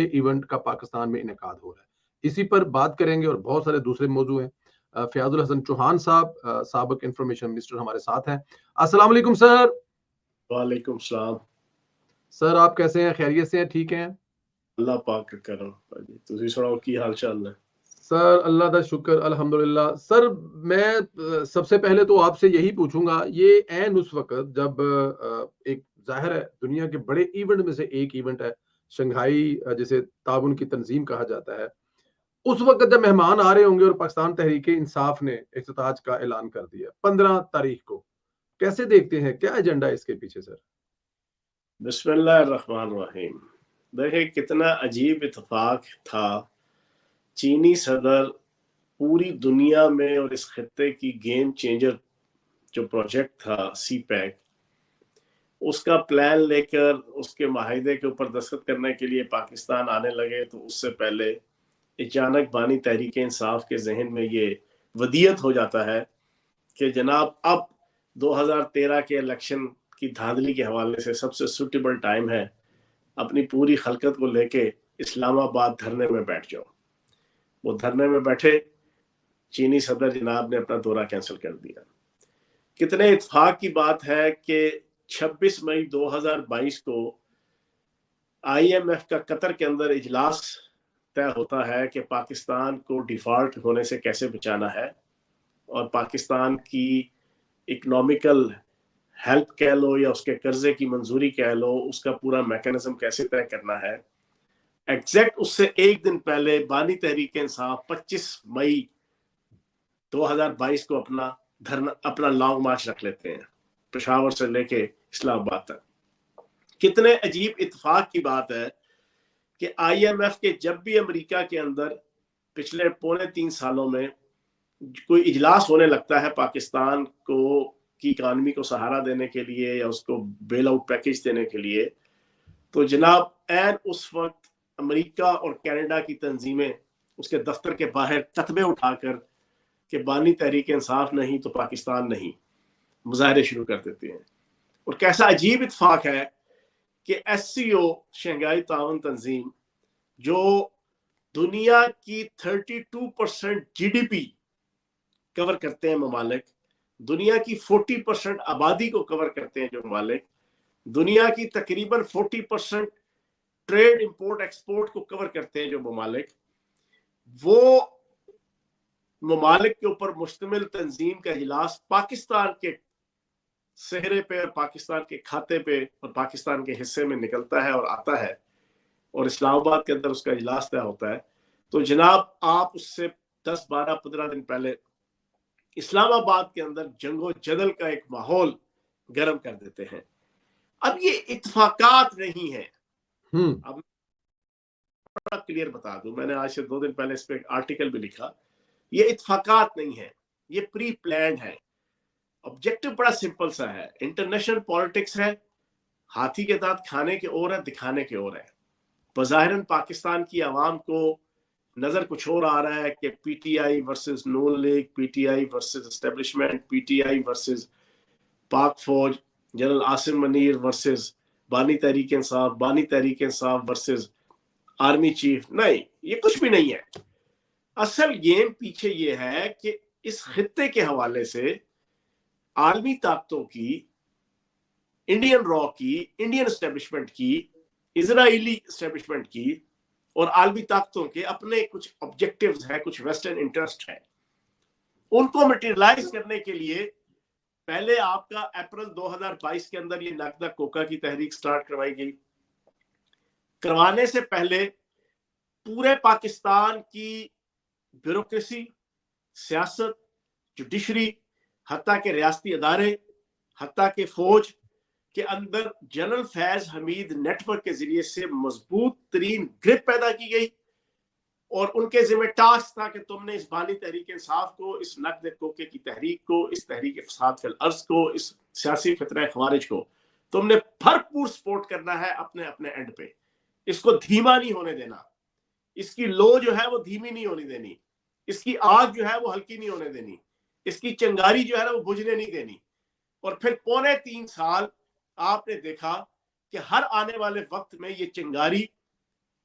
Event کا پاکستان میں انعقاد ہو رہا ہے، اسی پر بات کریں گے اور بہت سارے دوسرے موضوع ہیں۔ فیاض الحسن چوہان صاحب سابق انفارمیشن منسٹر ہمارے ساتھ ہیں۔ السلام علیکم سر۔ وعلیکم السلام سر، آپ کیسے ہیں؟ خیریت سے ہیں؟ ٹھیک ہیں؟ اللہ پاک کا کرم جی، تسی سناؤ کی حال چال ہے؟ سر اللہ کا شکر الحمدللہ۔ سر میں سب سے پہلے تو آپ سے یہی پوچھوں گا، یہ عین اس وقت جب ایک ظاہر ہے دنیا کے بڑے ایونٹ میں سے ایک ایونٹ ہے شنگھائی جسے تعاون کی تنظیم کہا جاتا ہے، اس وقت جب مہمان آ رہے ہوں گے اور پاکستان تحریک انصاف نے افتتاح کا اعلان کر دیا 15 تاریخ کو، کیسے دیکھتے ہیں؟ کیا ایجنڈا ہے اس کے پیچھے سر؟ بسم اللہ الرحمن الرحیم۔ دیکھیں کتنا عجیب اتفاق تھا، چینی صدر پوری دنیا میں اور اس خطے کی گیم چینجر جو پروجیکٹ تھا سی پیک، اس کا پلان لے کر اس کے معاہدے کے اوپر دستخط کرنے کے لیے پاکستان آنے لگے تو اس سے پہلے اچانک بانی تحریک انصاف کے ذہن میں یہ ودیعت ہو جاتا ہے کہ جناب اب 2013 کے الیکشن کی دھاندلی کے حوالے سے سب سے سوٹیبل ٹائم ہے، اپنی پوری خلقت کو لے کے اسلام آباد دھرنے میں بیٹھ جاؤ۔ وہ دھرنے میں بیٹھے، چینی صدر جناب نے اپنا دورہ کینسل کر دیا۔ کتنے اتفاق کی بات ہے کہ 26 مئی 2022 کو آئی ایم ایف کا قطر کے اندر اجلاس طے ہوتا ہے کہ پاکستان کو ڈیفالٹ ہونے سے کیسے بچانا ہے اور پاکستان کی اکنامیکل ہیلپ کہہ لو یا اس کے قرضے کی منظوری کہہ لو، اس کا پورا میکانزم کیسے طے کرنا ہے۔ ایگزیکٹ اس سے ایک دن پہلے بانی تحریک انصاف 25 مئی 2022 کو اپنا لانگ مارچ رکھ لیتے ہیں، پشاور سے لے کے اسلام آباد تک۔ کتنے عجیب اتفاق کی بات ہے کہ آئی ایم ایف کے جب بھی امریکہ کے اندر پچھلے 3.25 سالوں میں کوئی اجلاس ہونے لگتا ہے پاکستان کو کی اکانومی کو سہارا دینے کے لیے یا اس کو بیل آؤٹ پیکج دینے کے لیے، تو جناب عین اس وقت امریکہ اور کینیڈا کی تنظیمیں اس کے دفتر کے باہر کتبے اٹھا کر کہ بانی تحریک انصاف نہیں تو پاکستان نہیں، مظاہرے شروع کر دیتے ہیں۔ اور کیسا عجیب اتفاق ہے کہ ایس سی او شنگھائی تعاون تنظیم جو دنیا کی 32% جی ڈی پی کور کرتے ہیں ممالک، دنیا کی 40% آبادی کو کور کرتے ہیں جو ممالک، دنیا کی تقریباً 40% ٹریڈ امپورٹ ایکسپورٹ کو کور کرتے ہیں جو ممالک، وہ ممالک کے اوپر مشتمل تنظیم کا اجلاس پاکستان کے صحرے پہ اور پاکستان کے کھاتے پہ اور پاکستان کے حصے میں نکلتا ہے اور آتا ہے اور اسلام آباد کے اندر اس کا اجلاس طے ہوتا ہے، تو جناب آپ اس سے 10 12 15 دن پہلے اسلام آباد کے اندر جنگ و جدل کا ایک ماحول گرم کر دیتے ہیں۔ اب یہ اتفاقات نہیں ہیں، اب بڑا کلیئر بتا دوں، میں نے آج سے 2 دن پہلے اس پہ ایک آرٹیکل بھی لکھا، یہ اتفاقات نہیں ہیں، یہ پری پلانڈ ہے۔ آبجیکٹو بڑا سمپل سا ہے، انٹرنیشنل پالیٹکس ہے، ہاتھی کے دانت کھانے کے اور ہے، دکھانے کے اور ہے۔ بظاہراً پاکستان کی عوام کو نظر کچھ اور آ رہا ہے کہ P T I versus Noon league, P T I versus establishment, P T I versus Pak فوج، جنرل عاصم منیر ورسز بانی تحریک انصاف، بانی Tehreek Insaf versus army chief. نہیں، یہ کچھ بھی نہیں ہے۔ اصل گیم پیچھے یہ ہے کہ اس خطے کے حوالے سے عالمی طاقتوں کی، انڈین را کی، انڈین اسٹیبلشمنٹ کی، اسرائیلی اسٹیبلشمنٹ کی اور عالمی طاقتوں کے اپنے کچھ آبجیکٹیوز ہیں، کچھ ویسٹرن انٹرسٹ ہیں۔ ان کو مٹیریلائز کرنے کے لیے پہلے آپ کا اپریل 2022 کے اندر یہ ناقدہ کوکا کی تحریک سٹارٹ کروائی گئی۔ کروانے سے پہلے پورے پاکستان کی بیوروکریسی، سیاست، جوڈیشری، حتیٰ کہ ریاستی ادارے، حتیٰ کہ فوج کے اندر جنرل فیض حمید نیٹ ورک کے ذریعے سے مضبوط ترین گرپ پیدا کی گئی اور ان کے ذمہ ٹاسک تھا کہ تم نے اس بانی تحریک انصاف کو، اس نقد کوکے کی تحریک کو، اس تحریک فساد فی الارض کو، اس سیاسی فتنہ خوارج کو تم نے بھرپور سپورٹ کرنا ہے اپنے اینڈ پہ۔ اس کو دھیما نہیں ہونے دینا، اس کی لو جو ہے وہ دھیمی نہیں ہونی دینی، اس کی آگ جو ہے وہ ہلکی نہیں ہونے دینی، اس کی چنگاری جو ہے نا وہ بجھنے نہیں دینی۔ اور پھر 3.25 سال آپ نے دیکھا کہ ہر آنے والے وقت میں یہ چنگاری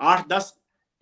8-10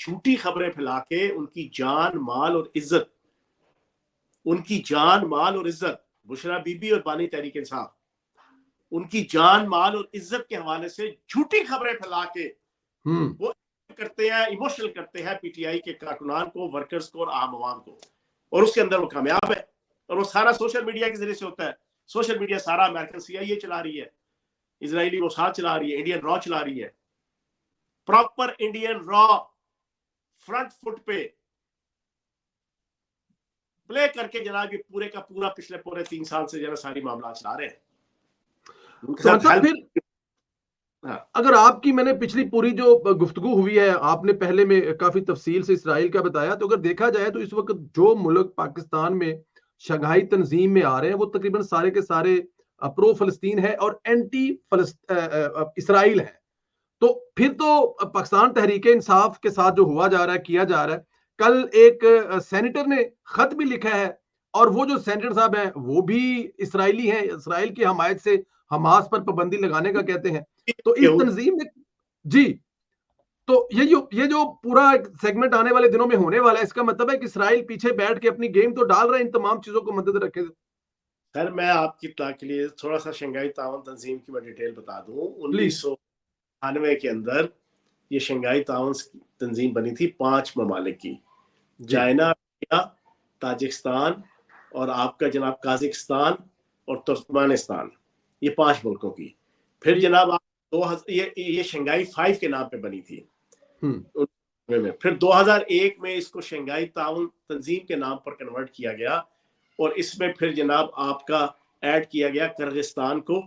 جھوٹی خبریں پھیلا کے ان کی جان مال اور عزت بشرا بی بی اور بانی تحریک انصاف ان کی جان مال اور عزت کے حوالے سے جھوٹی خبریں پھیلا کے وہ کرتے ہیں، ایموشنل کرتے ہیں پی ٹی آئی کے کارکنان کو، ورکرز کو اور عام عوام کو، اور اس کے اندر وہ کامیاب ہے، اور وہ سارا سوشل میڈیا کے ذریعے سے ہوتا ہے۔ سوشل میڈیا سارا امریکن سی آئی اے چلا رہی ہے، اسرائیلی موساد چلا رہی ہے، انڈین را چلا رہی ہے، پراپر انڈین را فرنٹ فٹ پہ پلے کر کے جناب یہ پورے کا پورا پچھلے 3 سال سے جناب ساری معاملات چلا رہے ہیں ان کے ساتھ پھر اگر آپ کی، میں نے پچھلی پوری جو گفتگو ہوئی ہے، آپ نے پہلے میں کافی تفصیل سے اسرائیل کا بتایا، تو اگر دیکھا جائے تو اس وقت جو ملک پاکستان میں شنگھائی تنظیم میں آ رہے ہیں وہ تقریباً سارے کے سارے پرو فلسطین ہے اور اینٹی اسرائیل ہے۔ تو پھر تو پاکستان تحریک انصاف کے ساتھ جو ہوا جا رہا ہے، کیا جا رہا ہے، کل ایک سینیٹر نے خط بھی لکھا ہے، اور وہ جو سینیٹر صاحب ہیں وہ بھی اسرائیلی ہیں، اسرائیل کی حمایت سے حماس پر پابندی لگانے کا کہتے ہیں۔ تو اس تنظیم میں جی، تو یہ جو پورا سیگمنٹ آنے والے دنوں میں ہونے والا ہے، اس کا مطلب ہے کہ اسرائیل پیچھے بیٹھ کے اپنی گیم تو ڈال رہے ہیں، ان تمام چیزوں کو مدد رکھے۔ سر میں آپ کی اطلاع کے لیے تھوڑا سا شنگھائی تعاون تنظیم کی میں ڈیٹیل بتا دوں۔ 1998 کے اندر یہ شنگھائی تعاون تنظیم بنی تھی 5 ممالک کی، چائنا، تاجکستان اور آپ کا جناب قازقستان اور ترکمانستان، یہ 5 ملکوں کی۔ پھر جناب یہ شنگھائی 5 کے نام پہ بنی تھی۔ پھر 2001 میں اس کو شنگھائی تعاون تنظیم کے نام پر کنورٹ کیا گیا، اور اس میں پھر جناب آپ کا ایڈ کیا گیا کرغستان کو،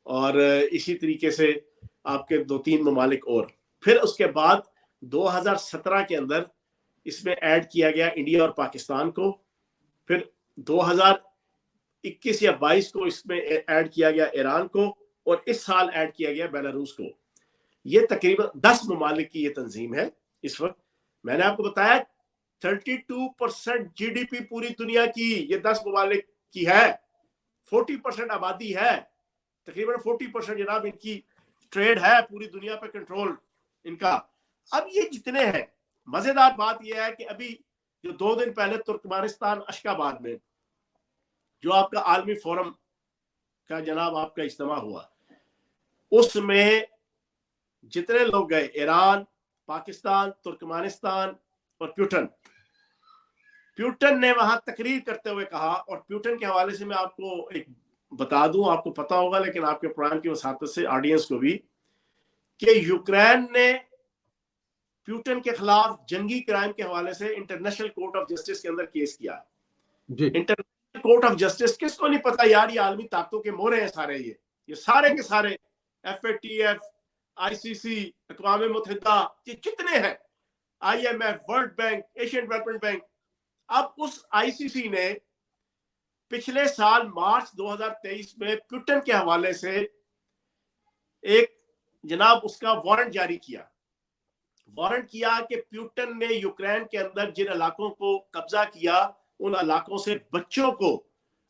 اور اسی طریقے سے آپ کے 2-3 ممالک اور۔ پھر اس کے بعد 2017 کے اندر اس میں ایڈ کیا گیا انڈیا اور پاکستان کو، پھر 2021 یا 22 کو اس میں ایڈ کیا گیا ایران کو، اور اس سال ایڈ کیا گیا بیلاروس کو۔ یہ تقریباً 10 ممالک کی یہ تنظیم ہے اس وقت۔ میں نے آپ کو بتایا 32% جی ڈی پی پوری دنیا کی یہ 10 ممالک کی ہے، 40% آبادی ہے، تقریباً 40% جناب ان کی ٹریڈ ہے پوری دنیا پہ کنٹرول ان کا۔ اب یہ جتنے ہیں، مزیدار بات یہ ہے کہ ابھی جو 2 دن پہلے ترکمانستان اشکاباد میں جو آپ کا عالمی فورم کا جناب آپ کا اجتماع ہوا، اس میں جتنے لوگ گئے، ایران، پاکستان، ترکمانستان اور پیوٹن نے وہاں تقریر کرتے ہوئے کہا، اور پیوٹن کے حوالے سے میں آپ کو ایک بتا دوں، آپ کو پتا ہوگا لیکن آپ کے پروگرام کی وساطت سے آڈینس کو بھی، کہ یوکرین نے پیوٹن کے خلاف جنگی کرائم کے حوالے سے انٹرنیشنل کورٹ آف جسٹس کے اندر کیس کیا۔ انٹرنیشنل کورٹ آف جسٹس کس کو نہیں پتا یار، یہ عالمی طاقتوں کے مورے ہیں سارے، یہ سارے کے سارے F A T F, I C C, اقوام متحدہ، یہ کتنے ہیں، I M F, world bank, Asian development bank. اب اس آئی سی سی نے پچھلے سال مارچ 2023 میں پیوٹن کے حوالے سے ایک جناب اس کا وارنٹ جاری کیا کہ پیوٹن نے یوکرین کے اندر جن علاقوں کو قبضہ کیا، ان علاقوں سے بچوں کو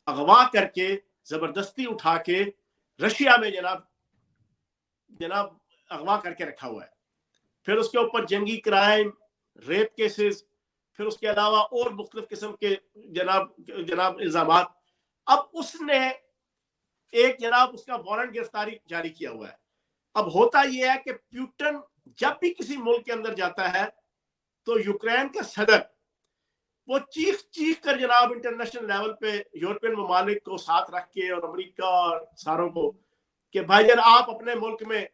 اغوا کر کے زبردستی اٹھا کے رشیا میں جناب اغوا کر کے رکھا ہوا ہے۔ پھر اس کے اوپر جنگی کرائم، ریپ کیسز، پھر اس کے علاوہ اور مختلف قسم کے جناب الزامات۔ اب اس نے ایک جناب اس کا وارنٹ گرفتاری جاری کیا ہوا ہے۔ اب ہوتا یہ ہے کہ پیوٹن جب بھی کسی ملک کے اندر جاتا ہے تو یوکرین کا صدر وہ چیخ کر جناب انٹرنیشنل لیول پہ یورپین ممالک کو ساتھ رکھ کے اور امریکہ اور ساروں کو کہ بھائی جان آپ اپنے ملک میں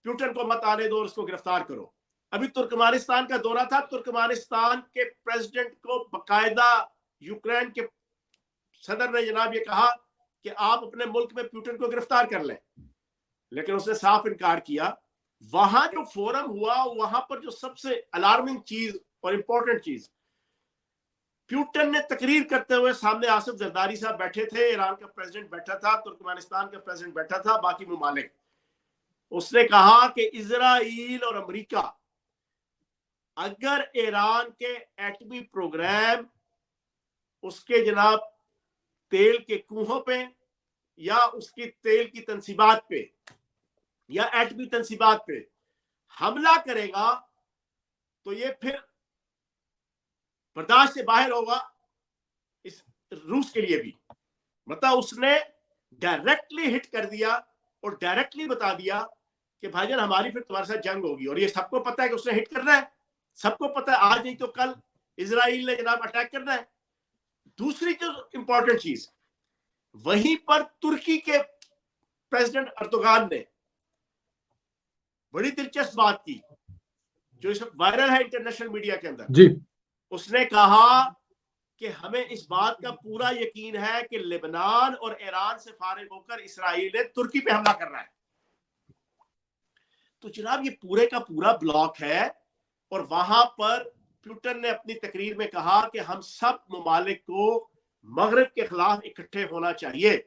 پیوٹن کو مت آنے دو اور اس کو گرفتار کرو۔ ابھی ترکمانستان کا دورہ تھا، ترکمانستان کے پریزیڈنٹ کو باقاعدہ یوکرین کے صدر نے جناب یہ کہا کہ آپ اپنے ملک میں پیوٹن کو گرفتار کر لیں، لیکن اس نے صاف انکار کیا۔ وہاں جو فورم ہوا، وہاں پر جو سب سے الارمنگ چیز اور امپورٹنٹ چیز، پیوٹن نے تقریر کرتے ہوئے سامنے آصف زرداری صاحب بیٹھے تھے، ایران کا پریزیڈنٹ بیٹھا تھا، ترکمانستان کا پریزیڈنٹ بیٹھا تھا، باقی ممالک۔ اس نے کہا کہ اسرائیل اور امریکہ اگر ایران کے ایٹمی پروگرام، اس کے جناب تیل کے کنووں پہ یا اس کی تیل کی تنصیبات پہ یا ایٹمی تنصیبات پہ حملہ کرے گا تو یہ پھر برداشت سے باہر ہوگا اس روس کے لیے بھی. مطلب اس نے ڈائریکٹلی ہٹ کر دیا اور ڈائریکٹلی بتا دیا کہ بھائی جان ہماری پھر تمہارے ساتھ جنگ ہوگی, اور یہ سب کو پتا ہے کہ اس نے ہٹ کرنا ہے, سب کو پتا ہے آج نہیں تو کل اسرائیل نے جناب اٹیک کرنا ہے. دوسری جو امپورٹنٹ چیز, وہیں پر ترکی کے پریزیڈنٹ اردوغان نے بڑی دلچسپ بات کی جو اس وقت وائرل ہے انٹرنیشنل میڈیا کے اندر. جی, اس نے کہا کہ ہمیں اس بات کا پورا یقین ہے کہ لبنان اور ایران سے فارغ ہو کر اسرائیل نے ترکی پہ حملہ کرنا ہے. تو جناب یہ پورے کا پورا بلاک ہے, اور وہاں پر پوٹن نے اپنی تقریر میں کہا کہ ہم سب ممالک کو مغرب کے خلاف اکٹھے ہونا چاہیے.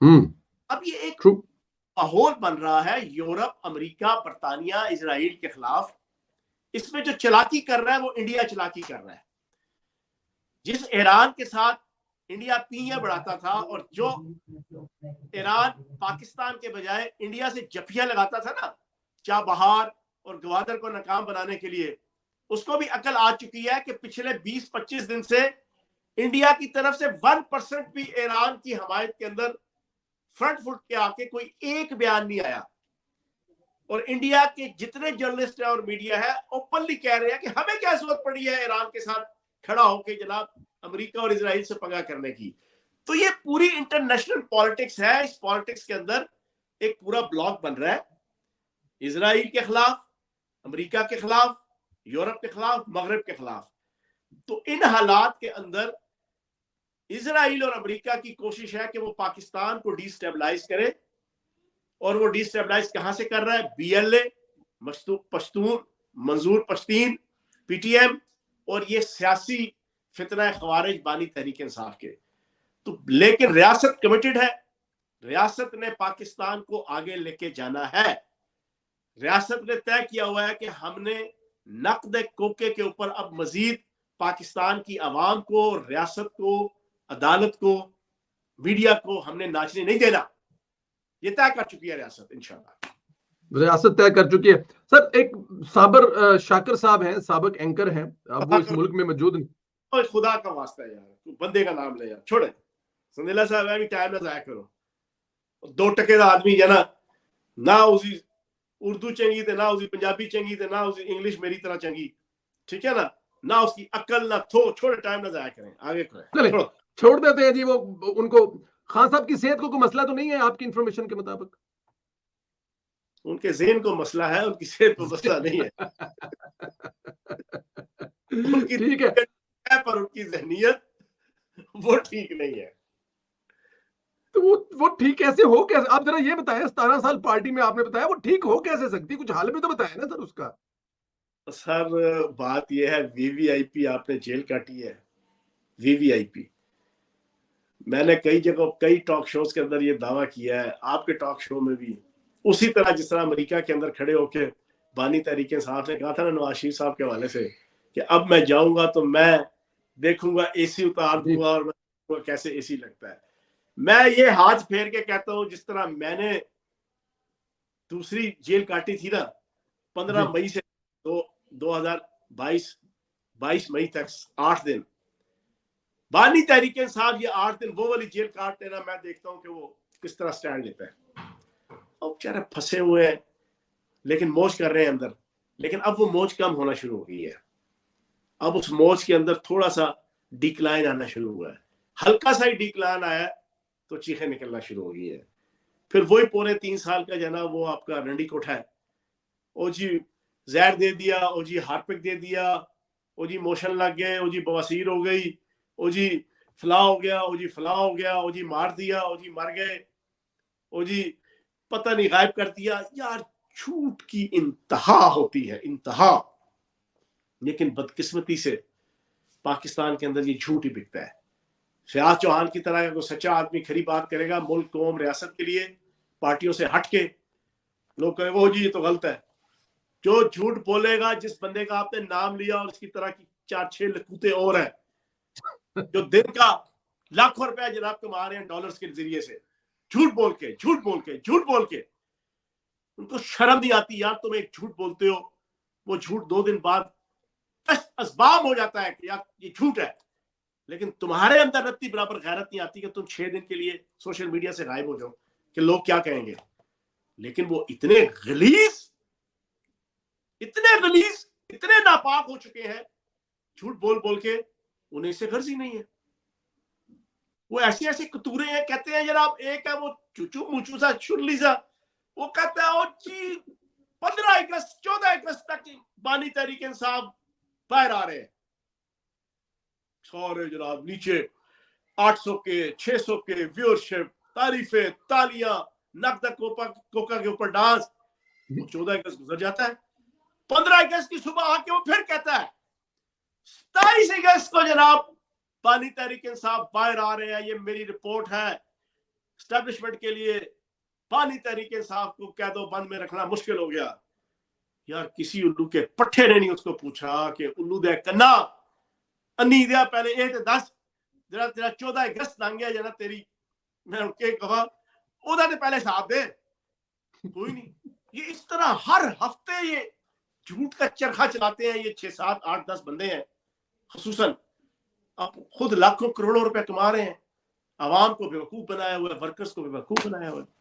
اب یہ ایک ماحول بن رہا ہے یورپ, امریکہ, برطانیہ, اسرائیل کے خلاف. اس میں جو چلاکی کر رہا ہے وہ انڈیا چلاکی کر رہا ہے. جس ایران کے ساتھ انڈیا پیاں بڑھاتا تھا, اور جو ایران پاکستان کے بجائے انڈیا سے جفیاں لگاتا تھا نا چابہار اور گوادر کو ناکام بنانے کے لیے, اس کو بھی عقل آ چکی ہے کہ پچھلے 20-25 دن سے انڈیا کی طرف سے 1% بھی ایران کی حمایت کے اندر فرنٹ فٹ کے آ کے کوئی ایک بیان نہیں آیا. اور انڈیا کے جتنے جرنلسٹ ہیں اور میڈیا ہے اوپنلی کہہ رہے ہیں کہ ہمیں کیا ضرورت پڑی ہے ایران کے ساتھ کھڑا ہو کے جناب امریکہ اور اسرائیل سے پنگا کرنے کی. تو یہ پوری انٹرنیشنل پالیٹکس ہے. اس پالیٹکس کے اندر ایک پورا بلاک بن رہا ہے, اسرائیل کے خلاف, امریکہ کے خلاف, یورپ کے خلاف, مغرب کے خلاف. تو ان حالات کے اندر اسرائیل اور امریکہ کی کوشش ہے کہ وہ پاکستان کو ڈی سٹیبلائز کرے, اور وہ ڈی سٹیبلائز کہاں سے کر رہا ہے؟ B L A, Pashtun, Manzoor Pashteen, P T M, اور یہ سیاسی فتنہ خوارج بانی تحریک انصاف کے. تو لیکن ریاست کمیٹڈ ہے, ریاست نے پاکستان کو آگے لے کے جانا ہے. ریاست نے طے کیا ہوا ہے کہ ہم نے نقد کوکے کے اوپر اب مزید پاکستان کی عوام کو, ریاست کو, عدالت کو, میڈیا کو ہم نے ناچنے نہیں دینا. یہ طے کر چکی ہے ریاست, انشاءاللہ ریاست طے کر چکی ہے. سر ایک صابر شاکر صاحب ہیں, سابق اینکر ہیں, اب وہ اس ملک میں موجود ہیں. خدا کا واسطہ ہے یار, بندے کا نام لے یار, چھوڑے سندیلا صاحب ٹائم نہ ضائع کرو. 2 ٹکے دا آدمی ہے نا, نہ اسی اردو چنگی تے نہ اسی پنجابی چنگی تے نہ اسی انگلش میری طرح چنگی, ٹھیک ہے نا, نہ اس کی عقل نہ چھوڑے ٹائم نہ ضائع کریں, آگے کریں, چھوڑ دیتے ہیں جی. وہ ان کو خان صاحب کی صحت کو کوئی مسئلہ تو نہیں ہے آپ کی انفارمیشن کے مطابق؟ ان کے ذہن کو مسئلہ ہے, ان کی صحت کو مسئلہ نہیں ہے. ان کی ٹھیک ہے, پر ان کی ذہنیت وہ ٹھیک نہیں ہے. تو وہ ٹھیک کیسے ہو, کیسے آپ ذرا یہ بتائیں. 17 سال پارٹی میں آپ نے بتایا, وہ ٹھیک ہو کیسے سکتی؟ کچھ حال میں تو بتایا نا سر اس کا. سر بات یہ ہے, وی وی آئی پی آپ نے جیل کاٹی ہے. وی وی آئی پی میں نے کئی جگہ کئی ٹاک شوز کے اندر یہ دعویٰ کیا ہے, آپ کے ٹاک شو میں بھی اسی طرح جس طرح امریکہ کے اندر کھڑے ہو کے بانی تحریک انصاف نے کہا تھا نا نواز شریف صاحب کے حوالے سے کہ اب میں جاؤں گا تو میں دیکھوں گا اے سی اتار دوں گا اور میں دیکھوں گا کیسے اے سی لگتا ہے. میں یہ ہاتھ پھیر کے کہتا ہوں جس طرح میں نے دوسری جیل کاٹی تھی نا 15 مئی سے 22 مئی تک 8 دن, بانی تحریک انصاف یہ 8 دن وہ والی جیل کاٹ لینا, میں دیکھتا ہوں کہ وہ کس طرح سٹینڈ لیتا ہے. اب بیچارے پھنسے ہوئے ہیں لیکن موج کر رہے ہیں اندر, لیکن اب وہ موج کم ہونا شروع ہو گئی ہے. اب اس موج کے اندر تھوڑا سا ڈیکلائن آنا شروع ہوا ہے, ہلکا سا ہی ڈیکلائن آیا تو چیخیں نکلنا شروع ہو گئی ہے. پھر وہی 3.25 سال کا جو نا وہ آپ کا رنڈی کوٹھا ہے, او جی زہر دے دیا, او جی ہارپک دے دیا, او جی موشن لگ گئے, او جی بواسیر ہو گئی, او جی فلاں ہو گیا, او جی فلاں ہو گیا, او جی مار دیا, او جی مر گئے, او جی پتہ نہیں غائب کر دیا. یار جھوٹ کی انتہا ہوتی ہے, انتہا. لیکن بدقسمتی سے پاکستان کے اندر یہ جھوٹ ہی بکتا ہے. فیاض چوہان کی طرح کا کوئی سچا آدمی کھری بات کرے گا ملک قوم ریاست کے لیے پارٹیوں سے ہٹ کے, لوگ کہیں گے او جی یہ تو غلط ہے. جو جھوٹ بولے گا, جس بندے کا آپ نے نام لیا اور اس کی طرح کی 4-6 لکوتے اور ہیں جو دن کا لاکھوں روپے جناب کما رہے ہیں ڈالرز کے ذریعے سے, جھوٹ بول کے جھوٹ بول کے جھوٹ بول کے, ان کو شرم نہیں آتی یار. تم ایک جھوٹ بولتے ہو, وہ جھوٹ 2 دن بعد اسباب ہو جاتا ہے کہ یار یہ جھوٹ ہے، لیکن تمہارے اندر رتی برابر غیرت نہیں آتی کہ تم 6 دن کے لیے سوشل میڈیا سے غائب ہو جاؤ کہ لوگ کیا کہیں گے. لیکن وہ اتنے غلیظ اتنے ناپاک ہو چکے ہیں جھوٹ بول بول کے، انہیں سے غرض ہی نہیں ہے. وہ ایسے کتورے ہیں، کہتے ہیں جناب ایک ہے وہ چوچو موچو سا شرلی سا، وہ کہتا ہے جی 15 اگست 14 اگست تک بانی تحریک انصاف باہر آ رہے ہیں. سارے جناب نیچے 800 کے 600 کے ویورشپ، تعریفیں، تالیاں، نقد کوکا کے اوپر ڈانس. وہ 14 اگست گزر جاتا ہے. 15 اگست کی صبح آ کے وہ پھر کہتا ہے 27 اگست کو جناب بانی تحریک انصاف باہر آ رہے ہیں، یہ میری رپورٹ ہے اسٹیبلشمنٹ کے لیے، بانی تحریک انصاف کو کہہ دو بند میں رکھنا مشکل ہو گیا. یار کسی الو کے پٹھے نے نہیں اس کو پوچھا کہ الو دے کنا انی دیا پہلے 10 تیرا 14 اگست لنگ گیا جنا تیری، میں ان کے کہا او دا تے پہلے ساتھ دے. کوئی نہیں. یہ اس طرح ہر ہفتے یہ جھوٹ کا چرخہ چلاتے ہیں. یہ 6 7 8 10 بندے ہیں خصوصاً، آپ خود لاکھوں کروڑوں روپے کما رہے ہیں، عوام کو بیوقوف بنایا ہوا ہے، ورکرز کو بیوقوف بنایا ہوا ہے.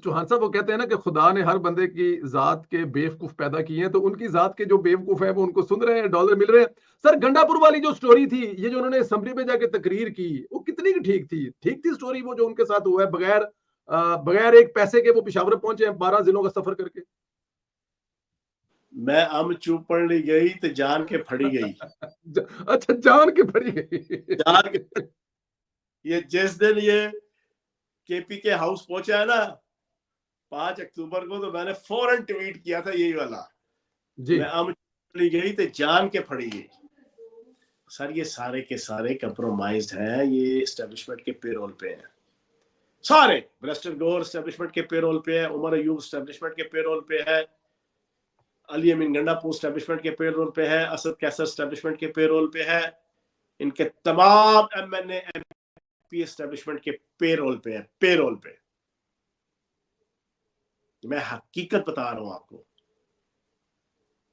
چوہان صاحب وہ کہتے ہیں نا کہ خدا نے ہر بندے کی ذات کے بیوقوف پیدا کیے ہیں، تو ان کی ذات کے جو بیوقوف ہیں وہ ان کو سن رہے ہیں، ڈالر مل رہے ہیں. سر گنڈا پور والی جو سٹوری تھی، یہ جو انہوں نے اسمبلی میں جا کے تقریر کی، وہ کتنی ٹھیک تھی؟ ٹھیک تھی سٹوری وہ جو ان کے ساتھ ہوا ہے، بغیر ایک پیسے کے وہ پشاور پہنچے ہیں 12 ضلعوں کا سفر کر کے؟ میں چوپ پڑنے گئی تو جان کے پھڑی گئی. اچھا جان کے پھڑی گئی. جان کے یہ جس دن یہ کے پی کے ہاؤس پہنچا ہے نا 5 اکتوبر کو، تو میں نے فوراً ٹویٹ کیا تھا یہی والا، جی میں پڑی گئی تو جان کے پھڑی گئی. سر یہ سارے کے سارے کمپرومائزڈ ہیں، یہ اسٹیبلشمنٹ کے پے رول پہ ہیں سارے. برسٹر گور اسٹیبلشمنٹ کے پے رول پہ ہے، عمر ایوب اسٹیبلشمنٹ کے پے رول پہ ہے، علی امین گنڈا پور اسٹیبلشمنٹ کے پے رول پہ ہے، اسد کیسر اسٹیبلشمنٹ کے پے رول پہ ہے. ان کے تمام M N A M P establishment کے پے رول پہ ہے، پے رول پہ. میں حقیقت بتا رہا ہوں آپ کو،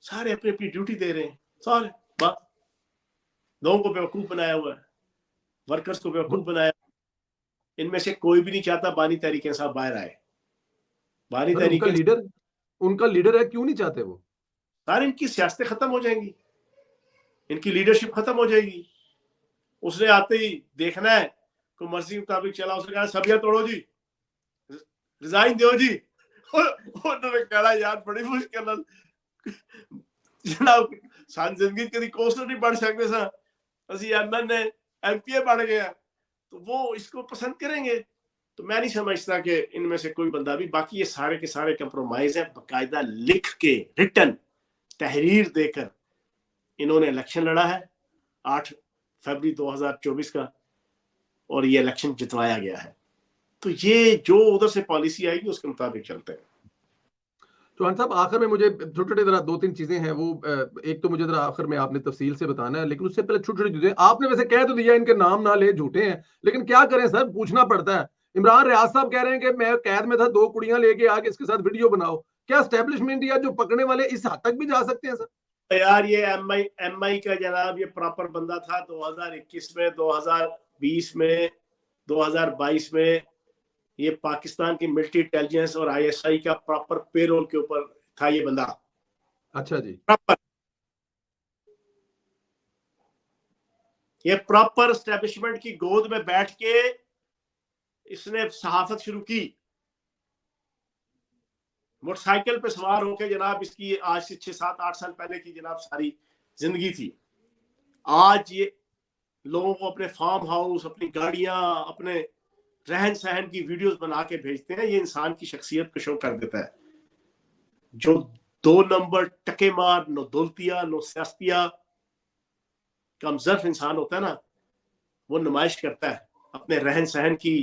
سارے اپنی اپنی ڈیوٹی دے رہے ہیں، سارے بات لوگوں کو بیوقوف بنایا ہوا ہے، ورکرز کو بیوقوف بنایا. ان میں سے کوئی بھی نہیں چاہتا بانی تحریک انصاف باہر آئے. بانی ان تحریک کا لیڈر ہے، کیوں نہیں چاہتے وہ؟ سارے ان کی سیاستیں ختم ہو جائیں گی، ان کی لیڈرشپ ختم ہو جائے گی. اس نے آتے ہی دیکھنا ہے کوئی مرضی مطابق چلا، اس نے کہا سبیہ توڑو جی، ریزائن دیو جی. انہوں نے کہا یار بڑی مشکل جناب سان زندگی کدی کوسٹر نہیں بڑھ سکتے سا، اسی M N A M P A بڑھ گیا، تو وہ اس کو پسند کریں گے. تو میں نہیں سمجھتا کہ ان میں سے کوئی بندہ بھی. باقی یہ سارے کے سارے کمپرومائز ہیں، باقاعدہ لکھ کے ریٹن تحریر دے کر انہوں نے الیکشن لڑا ہے 8 فروری 2024 کا، اور یہ الیکشن جتوایا گیا ہے. تو یہ جو ادھر سے پالیسی آئے گی اس کے مطابق چلتے ہیں. چوہان صاحب آخر میں مجھے چھوٹے چھوٹے ذرا 2 3 چیزیں ہیں، وہ ایک تو مجھے ذرا آخر میں آپ نے تفصیل سے بتانا ہے، لیکن اس سے پہلے چھوٹی چھوٹی چیزیں آپ نے ویسے کہہ تو دیا ان کے نام نہ لے، جھوٹے ہیں، لیکن کیا کریں سر، پوچھنا پڑتا ہے. عمران ریاض صاحب کہہ رہے ہیں کہ میں قید میں تھا، 2 کڑیاں لے کے آ کے اس کے ساتھ ویڈیو بناؤ. کیا اسٹیبلشمنٹ یا جو پکڑنے والے اس حد تک بھی جا سکتے ہیں سر؟ یار یہ ایم آئی کا جناب یہ پراپر بندہ تھا 2021 میں، 2020 میں، 2022 میں. یہ پاکستان کی ملٹری انٹیلیجنس اور آئی ایس آئی کا پراپر پے رول کے اوپر تھا یہ بندہ. اچھا جی. یہ پراپر اسٹیبلشمنٹ کی گود میں بیٹھ کے اس نے صحافت شروع کی، موٹر سائیکل پہ سوار ہو کے. جناب اس کی آج سے 6 7 8 سال پہلے کی جناب ساری زندگی تھی. آج یہ لوگوں کو اپنے فارم ہاؤس، اپنی گاڑیاں، اپنے رہن سہن کی ویڈیوز بنا کے بھیجتے ہیں. یہ انسان کی شخصیت کو شو کر دیتا ہے. جو 2 نمبر ٹکے مار، نو دولتیا، نو سیاستیا کم ظرف انسان ہوتا ہے نا، وہ نمائش کرتا ہے اپنے رہن سہن کی،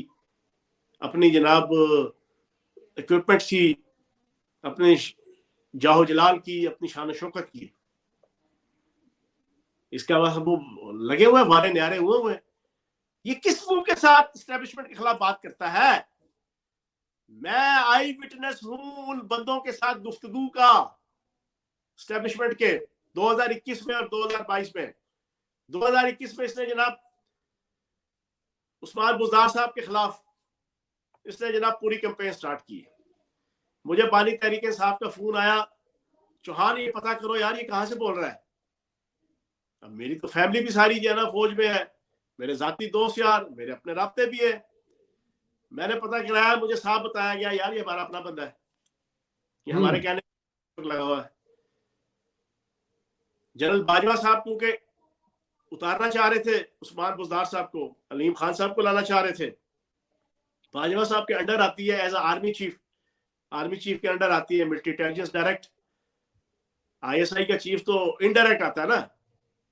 اپنی جناب اکوپمنٹ کی، اپنے جاہو جلال کی، اپنی شان و شوکت کی. اس کے بعد وہ لگے ہوئے وارے نیارے ہوئے. یہ کس منہ کے ساتھ اسٹیبلشمنٹ کے خلاف بات کرتا ہے؟ میں آئی وٹنس ہوں ان بندوں کے ساتھ گفتگو کا. اسٹیبلشمنٹ کے 2021 میں اور 2022 میں. 2021 میں اس نے جناب عثمان بزدار صاحب کے خلاف اس نے جناب پوری کیمپین سٹارٹ کی. مجھے بانی تحریک انصاف کا فون آیا, چوہان یہ پتہ کرو یار یہ کہاں سے بول رہا ہے. اب میری تو فیملی بھی ساری جو ہے نا فوج میں ہے, میرے ذاتی دوست یار, میرے اپنے رابطے بھی ہیں. میں نے پتہ کرایا, مجھے صاحب بتایا گیا یار یہ ہمارا اپنا بندہ ہے, یہ ہمارے کہنے پر لگا ہوا ہے. جنرل باجوہ صاحب کیونکہ اتارنا چاہ رہے تھے عثمان بزدار صاحب کو, علیم خان صاحب کو لانا چاہ رہے تھے. باجوہ صاحب کے انڈر آتی ہے as A army chief, army chief کے انڈر آتی ہے military intelligence direct. I S I کا چیف تو انڈائریکٹ آتا ہے نا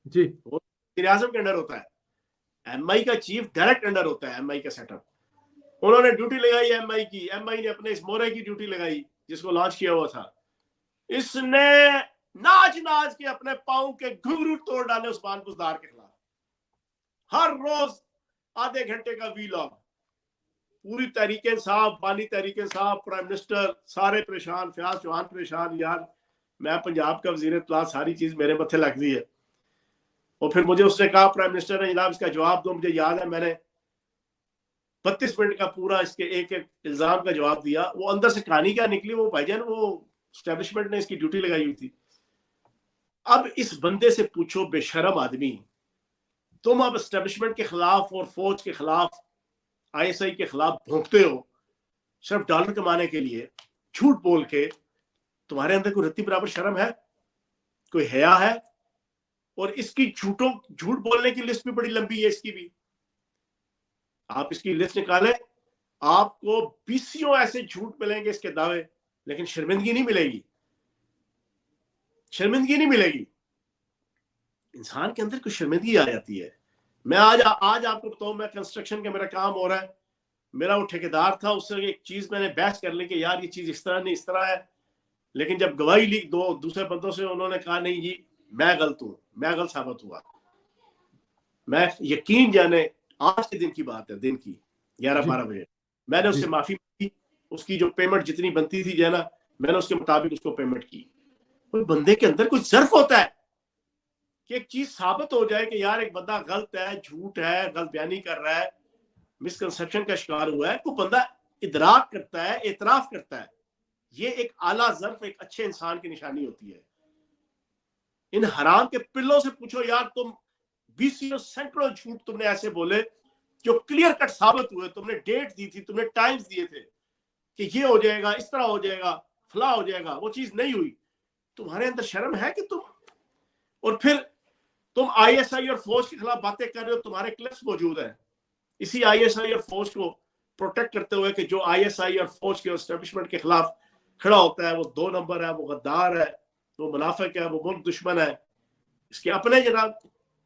جی, وہ وزیر اعظم کے انڈر ہوتا ہے. ایم آئی کا چیف ڈائریکٹ انڈر ہوتا ہے ایم آئی کا سیٹ اپ. انہوں نے ڈیوٹی لگائی ایم آئی کی, ایم آئی نے اپنے اس مورے کی ڈیوٹی لگائی جس کو لانچ کیا ہوا تھا. اس نے ناچ ناچ کے اپنے پاؤں کے گھنگرو توڑ ڈالے عثمان بزدار کے خلاف. ہر روز آدھے گھنٹے کا ویلاگ. پوری تحریک انصاف, بانی تحریک انصاف, پرائم منسٹر سارے پریشان, فیاض چوہان پریشان. یار میں پنجاب کا وزیر اطلاع, ساری چیز میرے متھے لگ دی ہے. اور پھر مجھے اس نے کہا پرائم منسٹر نے جناب اس کا جواب دو. مجھے یاد ہے میں نے 32 منٹ کا پورا اس کے ایک ایک الزام کا جواب دیا. وہ اندر سے کہانی کیا نکلی وہ بھائی جان, وہ اسٹیبلشمنٹ نے اس کی ڈیوٹی لگائی ہوئی تھی. اب اس بندے سے پوچھو بے شرم آدمی, تم اب اسٹیبلشمنٹ کے خلاف اور فوج کے خلاف, آئی ایس آئی کے خلاف بھونکتے ہو صرف ڈالر کمانے کے لیے, جھوٹ بول کے. تمہارے اندر کوئی رتی برابر شرم ہے, کوئی حیا ہے؟ اور اس کی جھوٹ بولنے کی لسٹ بھی بڑی لمبی ہے اس کی بھی. آپ اس کی لسٹ نکالیں, آپ کو 20 ایسے جھوٹ ملیں گے اس کے دعوے, لیکن شرمندگی نہیں ملے گی, شرمندگی نہیں ملے گی. انسان کے اندر کوئی شرمندگی آ جاتی ہے. میں آج آپ کو بتاؤں, میں کنسٹرکشن کا میرا کام ہو رہا ہے, میرا وہ ٹھیکیدار تھا, اس سے ایک چیز میں نے بحث کر لی کہ یار یہ چیز اس طرح نہیں اس طرح ہے. لیکن جب گواہی لی دوسرے بندوں سے, انہوں نے کہا نہیں جی میں غلط ہوں, میں غلط ثابت ہوا. میں یقین جانے آج کے دن کی بات ہے, دن کی 11-12 بجے میں نے اس سے معافی مانگی. اس کی جو پیمنٹ جتنی بنتی تھی جو ہے نا, میں نے اس کے مطابق اس کو پیمنٹ کی. کوئی بندے کے اندر کوئی ظرف ہوتا ہے کہ ایک چیز ثابت ہو جائے کہ یار ایک بندہ غلط ہے, جھوٹ ہے, غلط بیانی کر رہا ہے, مسکنسپشن کا شکار ہوا ہے. کوئی بندہ ادراک کرتا ہے, اعتراف کرتا ہے. یہ ایک اعلیٰ ظرف ایک اچھے انسان کی نشانی ہوتی ہے. ان حرام کے پلوں سے پوچھو یار, تم 20 سینکڑوں جھوٹ تم نے ایسے بولے جو کلیئر کٹ ثابت ہوئے. تم نے ڈیٹ دی تھی, تم نے ٹائمز دیے تھے کہ یہ ہو جائے گا, اس طرح ہو جائے گا, فلاں ہو جائے گا, وہ چیز نہیں ہوئی. تمہارے اندر شرم ہے کہ تم, اور پھر تم آئی ایس آئی اور فوج کے خلاف باتیں کر رہے ہو. تمہارے کلپس موجود ہیں اسی آئی ایس آئی اور فوج کو پروٹیکٹ کرتے ہوئے کہ جو آئی ایس آئی اور فوج کے اسٹیبلشمنٹ کے خلاف کھڑا ہوتا ہے وہ 2 نمبر ہے, وہ غدار ہے, وہ منافق ہے, وہ ملک دشمن ہے. اس کے اپنے جناب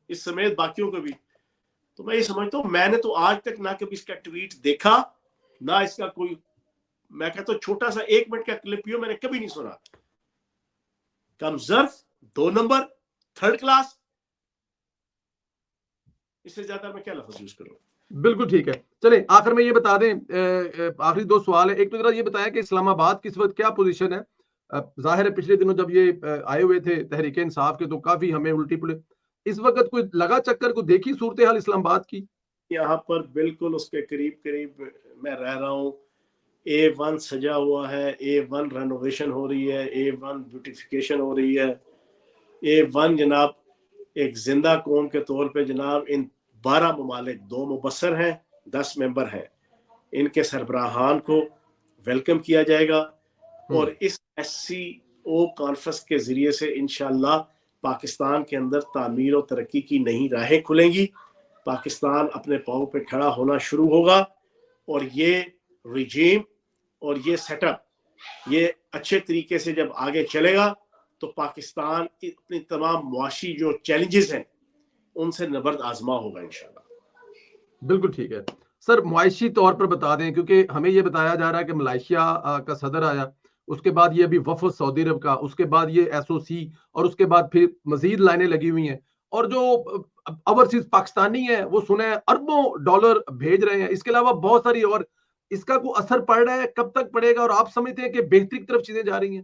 اس سمیت باقیوں کو بھی. تو میں یہ سمجھتا ہوں, میں نے تو آج تک نہ کبھی اس کا ٹویٹ دیکھا, نہ اس کا کوئی, میں کہتا ہوں چھوٹا سا 1 منٹ کا کلپ میں نے کبھی نہیں سنا. کم ظرف, 2 نمبر, 3rd کلاس, اس سے زیادہ میں کیا لفظ یوز کروں. بالکل ٹھیک ہے. چلیں آخر میں یہ بتا دیں, آخری 2 سوال ہے. ایک تو ذرا یہ بتایا کہ اسلام آباد کی اس وقت کیا پوزیشن ہے. ظاہر ہے پچھلے دنوں جب یہ آئے ہوئے تھے تحریک انصاف کے تو کافی ہمیں الٹی پلے, اس وقت کوئی لگا چکر کو دیکھی صورتحال اسلام آباد کی؟ یہاں پر بالکل اس کے قریب میں رہ رہا ہوں. A1 سجا ہوا ہے, A1 رینوویشن ہو رہی ہے, A1 بیوٹیفیکیشن ہو رہی ہے. A1 جناب ایک زندہ قوم کے طور پہ جناب ان 12 ممالک, 2 مبصر ہیں, 10 ممبر ہیں, ان کے سربراہان کو ویلکم کیا جائے گا. اور اس SCO کانفرنس کے ذریعے سے انشاءاللہ پاکستان کے اندر تعمیر و ترقی کی نئی راہیں کھلیں گی. پاکستان اپنے پاؤں پہ کھڑا ہونا شروع ہوگا, اور یہ ریجیم اور یہ سیٹ اپ یہ اچھے طریقے سے جب آگے چلے گا تو پاکستان اپنی تمام معاشی جو چیلنجز ہیں ان سے نبرد آزما ہوگا انشاءاللہ. بالکل ٹھیک ہے سر. معاشی طور پر بتا دیں, کیونکہ ہمیں یہ بتایا جا رہا ہے کہ ملائیشیا کا صدر آیا, اس کے بعد یہ ابھی وفد سعودی عرب کا, اس کے بعد یہ SOC, اور اس کے بعد پھر مزید لائنیں لگی ہوئی ہیں, اور جو اوورسیز پاکستانی ہیں وہ سنے اربوں ڈالر بھیج رہے ہیں. اس کے علاوہ بہت ساری, اور اس کا کوئی اثر پڑ رہا ہے, کب تک پڑے گا, اور آپ سمجھتے ہیں کہ بہتری کی طرف چیزیں جا رہی ہیں؟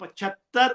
75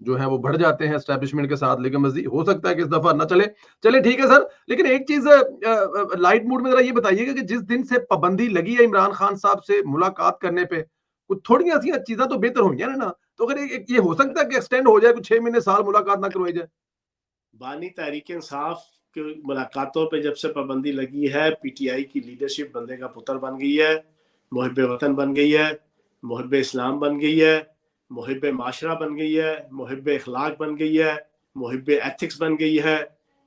جو ہے وہ بڑھ جاتے ہیں اسٹیبلشمنٹ کے ساتھ, لیکن مزید ہو سکتا ہے کہ اس دفعہ نہ چلے. چلے ٹھیک ہے سر, لیکن ایک چیز لائٹ موڈ میں ذرا یہ بتائیے گا کہ جس دن سے پابندی لگی ہے عمران خان صاحب سے ملاقات کرنے پہ, کچھ تھوڑی ایسی چیزیں تو بہتر ہوئی ہیں نا, تو اگر یہ ہو سکتا ہے کہ ایکسٹینڈ ہو جائے, کچھ 6 مہینے سال ملاقات نہ کروائی جائے. بانی تحریک انصاف کی ملاقاتوں پہ جب سے پابندی لگی ہے, پی ٹی آئی کی لیڈرشپ بندے کا پتر بن گئی ہے, محب وطن بن گئی ہے, محب اسلام بن گئی ہے, محب معاشرہ بن گئی ہے, محب اخلاق بن گئی ہے, محب ایتھکس بن گئی ہے,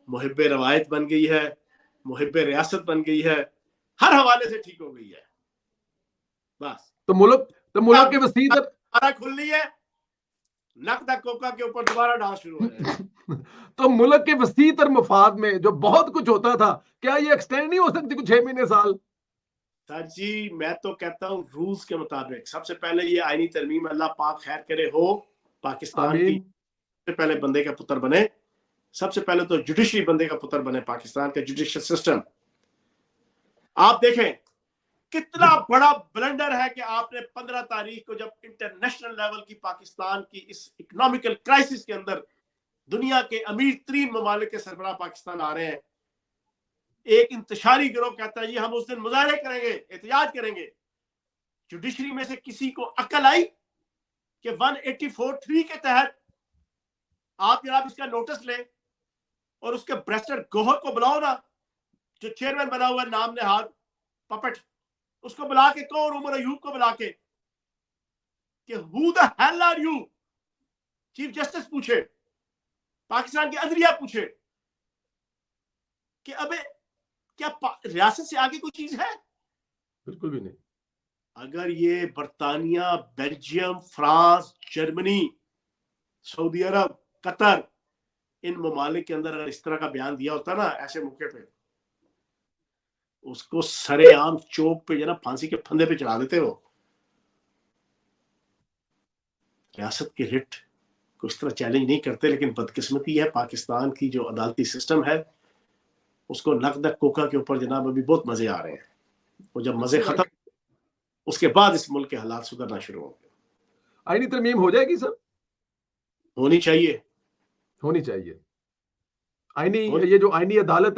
محب روایت بن گئی ہے, محب ریاست بن گئی ہے, ہر حوالے سے ٹھیک ہو گئی ہے. بس تو ملک کے وسیع کھل رہی ہے, نقد کوکا کے اوپر دوبارہ ڈانس شروع ہو جائے. تو ملک کے وسیع تر مفاد میں جو بہت کچھ ہوتا تھا, کیا یہ ایکسٹینڈ نہیں ہو سکتی کچھ 6 مہینے سال؟ سر جی میں تو کہتا ہوں رولز کے مطابق سب سے پہلے یہ آئینی ترمیم اللہ پاک خیر کرے ہو پاکستان کی, سب سے پہلے بندے کا پتر بنے, سب سے پہلے تو جوڈیشری بندے کا پتر بنے, پاکستان کا جوڈیشل سسٹم. آپ دیکھیں کتنا بڑا بلنڈر ہے کہ آپ نے 15 تاریخ کو جب انٹرنیشنل لیول کی پاکستان کی اس اکنامیکل کرائسس کے اندر دنیا کے امیر ترین ممالک کے سربراہ پاکستان آ رہے ہیں, ایک انتشاری گروہ کہتا ہے یہ ہم اس دن مظاہرے کریں گے, احتجاج کریں گے. جوڈیشری میں سے کسی کو عقل آئی کہ 184(3) کے تحت آپ جناب اس کا نوٹس لیں اور اس کے بریسٹر گوہر کو بلاؤ نا, جو چیئرمین بنا ہوا ہے نام نہاد پپٹ, اس کو بلا کے کہو, عمر ایوب کو بلا کے کہ who the hell are you, chief justice پوچھے, پاکستان کے عدلیہ پوچھے کہ ابے کیا ریاست سے آگے کوئی چیز ہے؟ بالکل بھی نہیں. اگر یہ برطانیہ, بیلجیم, فرانس, جرمنی, سعودی عرب, قطر, ان ممالک کے اندر اگر اس طرح کا بیان دیا ہوتا نا ایسے موقع پہ, اس کو سرے عام چوک پہ جو نا پھانسی کے پھندے پہ چڑھا دیتے. ہو ریاست کے رٹ کو اس طرح چیلنج نہیں کرتے, لیکن بدقسمتی ہے پاکستان کی جو عدالتی سسٹم ہے اس کو نقد کوکا کے اوپر جناب ابھی بہت مزے آ رہے ہیں. وہ جب مزے ختم اس کے بعد اس ملک کے حالات سدھرنا شروع ہوں گے. آئینی ترمیم ہو جائے گی سر؟ ہونی چاہیے. یہ جو آئینی عدالت